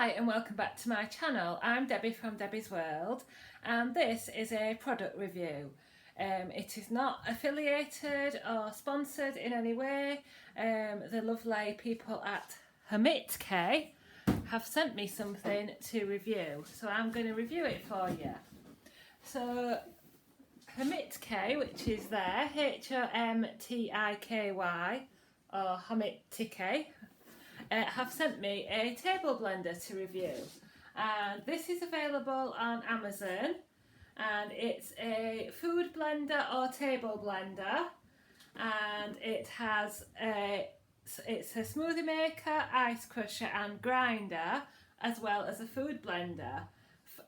Hi and welcome back to my channel. I'm Debbie from Debbie's World and this is a product review. It is not affiliated or sponsored in any way. The lovely people at Homtiky have sent me something to review, so I'm going to review it for you. So Homtiky, which is there, Homtiky or Homtiky, have sent me a table blender to review, and this is available on Amazon, and it's a food blender or table blender, and it has it's a smoothie maker, ice crusher and grinder, as well as a food blender.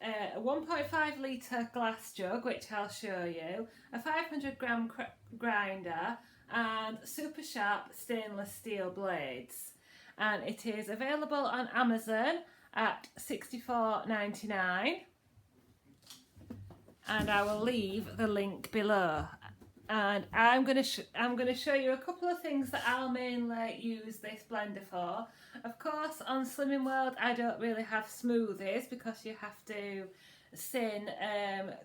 A 1.5 litre glass jug, which I'll show you, a 500 gram grinder and super sharp stainless steel blades. And it is available on Amazon at $64.99, and I will leave the link below. And I'm going to show you a couple of things that I'll mainly use this blender for. Of course, on Slimming World I don't really have smoothies because you have to sin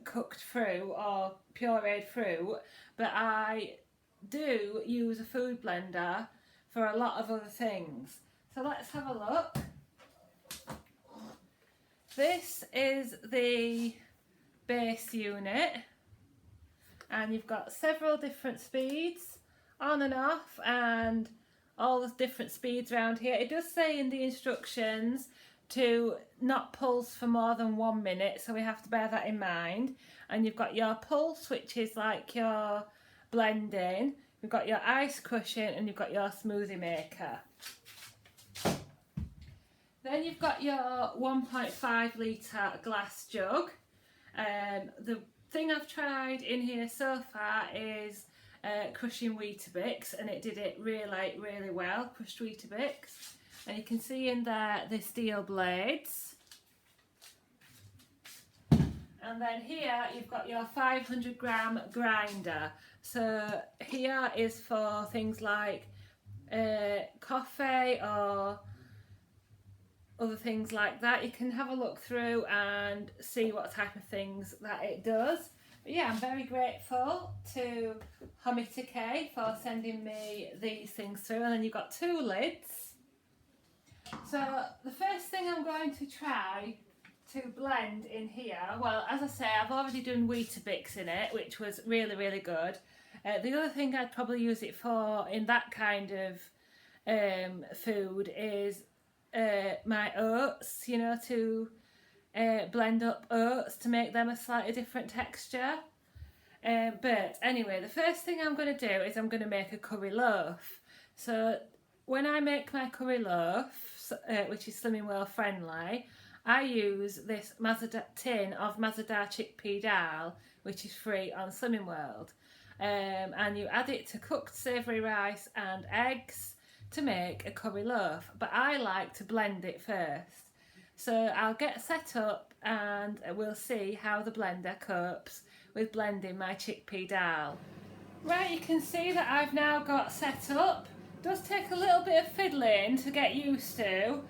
cooked fruit or pureed fruit, but I do use a food blender for a lot of other things. So let's have a look. This is the base unit, and you've got several different speeds, on and off, and all the different speeds around here. It does say in the instructions to not pulse for more than 1 minute, so we have to bear that in mind. And you've got your pulse, which is like your blending, you've got your ice crushing, and you've got your smoothie maker. Then you've got your 1.5 litre glass jug. The thing I've tried in here so far is crushing Weetabix, and it did it really well, crushed Weetabix. And you can see in there the steel blades. And then here you've got your 500 gram grinder. So here is for things like coffee or other things like that. You can have a look through and see what type of things that it does. But yeah, I'm very grateful to Homtiky for sending me these things through. And then you've got 2 lids. So the first thing I'm going to try to blend in here, well, as I say, I've already done Weetabix in it, which was really good. The other thing I'd probably use it for in that kind of food is my oats, you know, to blend up oats to make them a slightly different texture. But anyway, the first thing I'm going to do is I'm going to make a curry loaf. So when I make my curry loaf, which is Slimming World friendly, I use this tin of Mazadar chickpea dal, which is free on Slimming World. And you add it to cooked savoury rice and eggs to make a curry loaf, but I like to blend it first. So I'll get set up and we'll see how the blender copes with blending my chickpea dal. Right, you can see that I've now got set up. It does take a little bit of fiddling to get used to.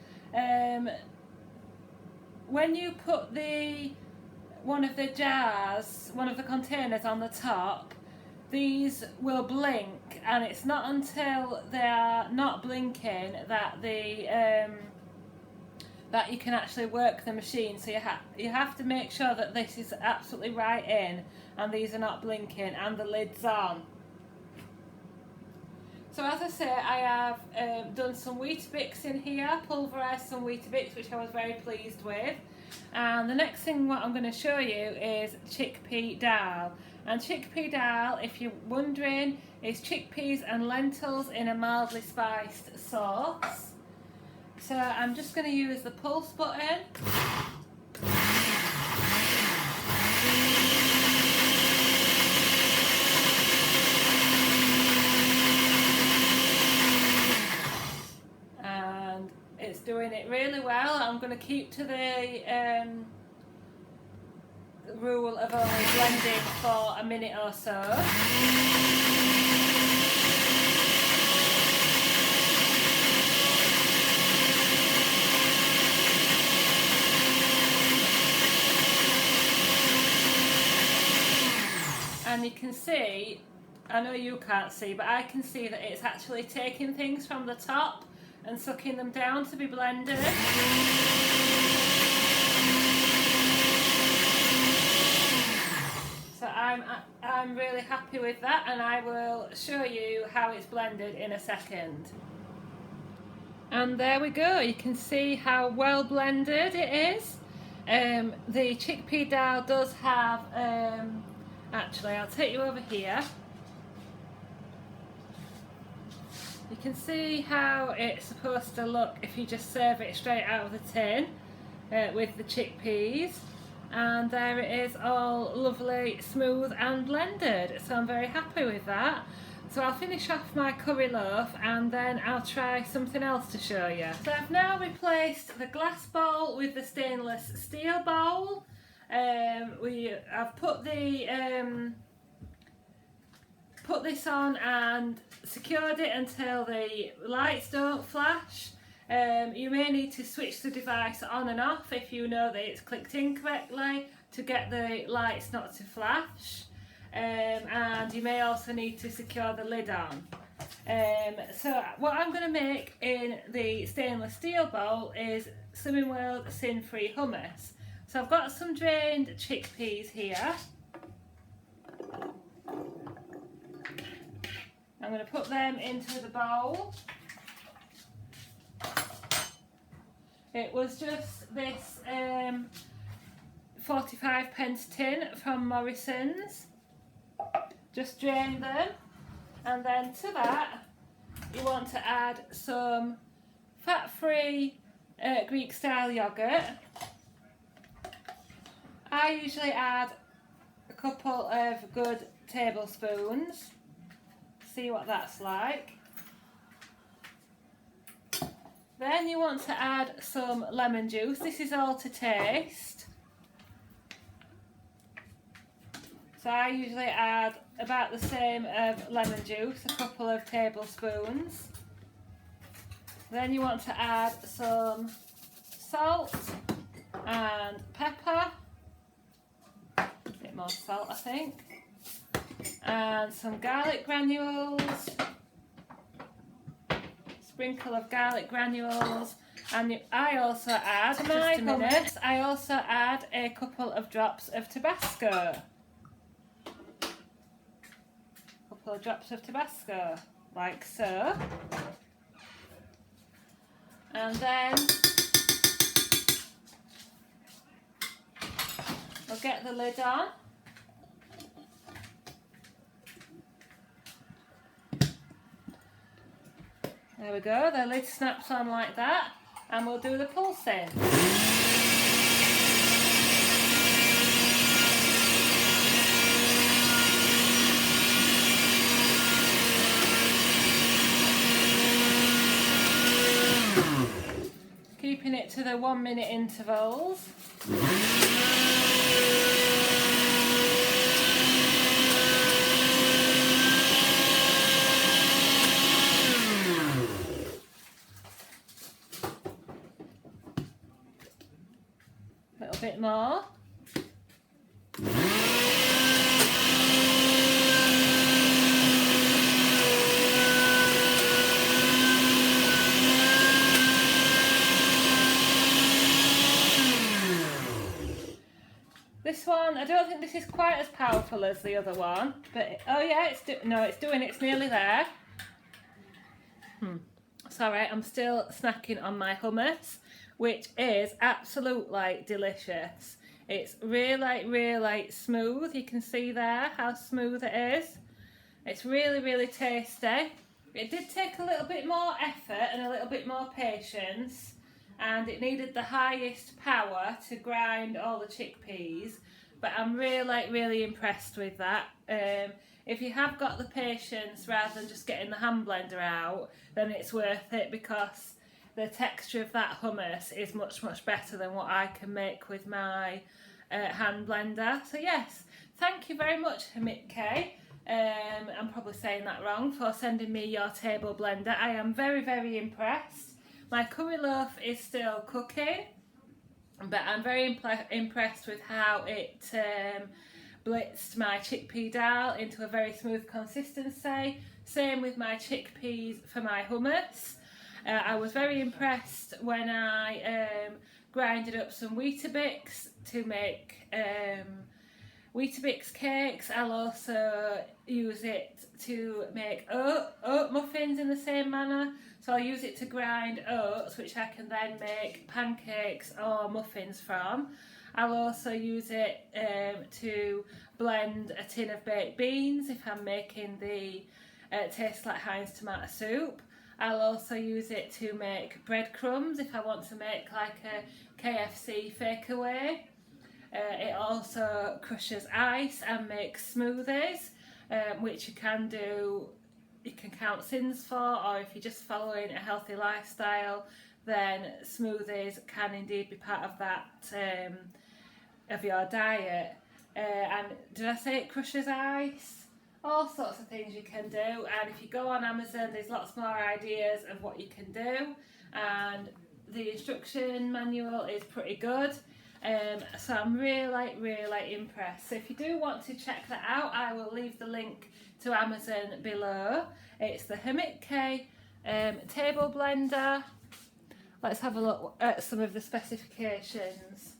When you put one of the containers on the top, these will blink, and it's not until they are not blinking that that you can actually work the machine. So you have to make sure that this is absolutely right in, and these are not blinking, and the lid's on. So as I say, I have done some Weetabix in here, pulverised some Weetabix, which I was very pleased with. And the next thing what I'm going to show you is chickpea dal. And chickpea dal, if you're wondering, is chickpeas and lentils in a mildly spiced sauce. So I'm just going to use the pulse button. And it's doing it really well. I'm going to keep to the rule of only blending for a minute or so. and you can see, I know you can't see, but I can see that it's actually taking things from the top and sucking them down to be blended. So I'm really happy with that, and I will show you how it's blended in a second. And there we go, you can see how well blended it is. The chickpea dal does have, actually I'll take you over here. You can see how it's supposed to look if you just serve it straight out of the tin with the chickpeas. And there it is, all lovely, smooth and blended. So I'm very happy with that. So I'll finish off my curry loaf and then I'll try something else to show you. So I've now replaced the glass bowl with the stainless steel bowl. I've put this on and secured it until the lights don't flash. You may need to switch the device on and off if you know that it's clicked in correctly to get the lights not to flash. And you may also need to secure the lid on. So what I'm going to make in the stainless steel bowl is Slimming World sin-free hummus. So I've got some drained chickpeas here. I'm going to put them into the bowl. It was just this 45p tin from Morrison's. Just drain them, and then to that you want to add some fat-free Greek style yogurt. I usually add a couple of good tablespoons. See what that's like. Then you want to add some lemon juice. This is all to taste. So I usually add about the same of lemon juice, a couple of tablespoons. Then you want to add some salt and pepper. A bit more salt, I think. And some garlic granules. Sprinkle of garlic granules. And I also add, I also add a couple of drops of Tabasco. Drops of Tabasco, like so. And then we'll get the lid on. There we go, the lid snaps on like that, and we'll do the pulsing. Keeping it to the 1 minute intervals. A little bit more. This one, I don't think this is quite as powerful as the other one, but oh yeah, it's nearly there. Sorry, I'm still snacking on my hummus, which is absolutely delicious. It's really smooth. You can see there how smooth it is. It's really tasty. It did take a little bit more effort and a little bit more patience, and it needed the highest power to grind all the chickpeas, but I'm really impressed with that. If you have got the patience rather than just getting the hand blender out, then it's worth it, because the texture of that hummus is much better than what I can make with my hand blender. So yes, thank you very much, Homtiky. I'm probably saying that wrong, for sending me your table blender. I am very impressed. My curry loaf is still cooking, but I'm very impressed with how it blitzed my chickpea dal into a very smooth consistency. Same with my chickpeas for my hummus. I was very impressed when I grinded up some Weetabix to make Weetabix cakes. I'll also use it to make oat muffins in the same manner. So I'll use it to grind oats, which I can then make pancakes or muffins from. I'll also use it to blend a tin of baked beans if I'm making the Tastes Like Heinz tomato soup. I'll also use it to make breadcrumbs if I want to make like a KFC fakeaway. It also crushes ice and makes smoothies, which you can do, you can count sins for, or if you're just following a healthy lifestyle, then smoothies can indeed be part of that, of your diet. And did I say it crushes ice? All sorts of things you can do, and if you go on Amazon there's lots more ideas of what you can do, and the instruction manual is pretty good. So I'm really impressed. So if you do want to check that out, I will leave the link to Amazon below. It's the Homtiky table blender. Let's have a look at some of the specifications.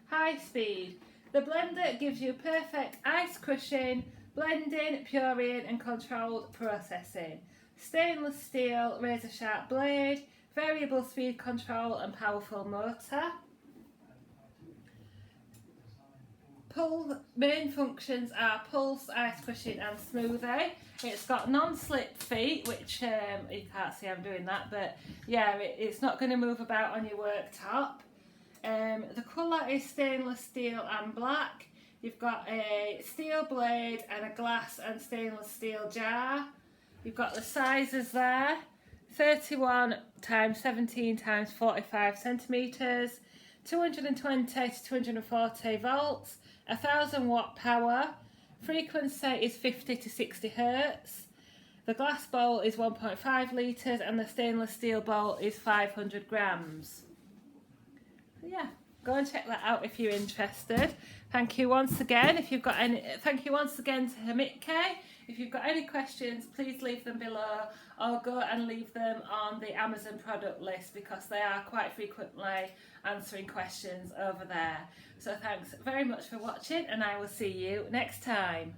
High speed. The blender gives you perfect ice crushing, blending, pureeing and controlled processing. Stainless steel razor sharp blade, variable speed control and powerful motor. Main functions are pulse, ice crushing and smoothie. It's got non-slip feet, which you can't see I'm doing that, but yeah, it's not going to move about on your worktop. The colour is stainless steel and black. You've got a steel blade and a glass and stainless steel jar. You've got the sizes there, 31 times 17 times 45 centimetres, 220 to 240 volts, 1000 watt power, frequency is 50 to 60 hertz. The glass bowl is 1.5 litres and the stainless steel bowl is 500 grams. So yeah, go and check that out if you're interested. Thank you once again. Thank you once again to Homtiky. If you've got any questions, please leave them below or go and leave them on the Amazon product list because they are quite frequently answering questions over there. So thanks very much for watching and I will see you next time.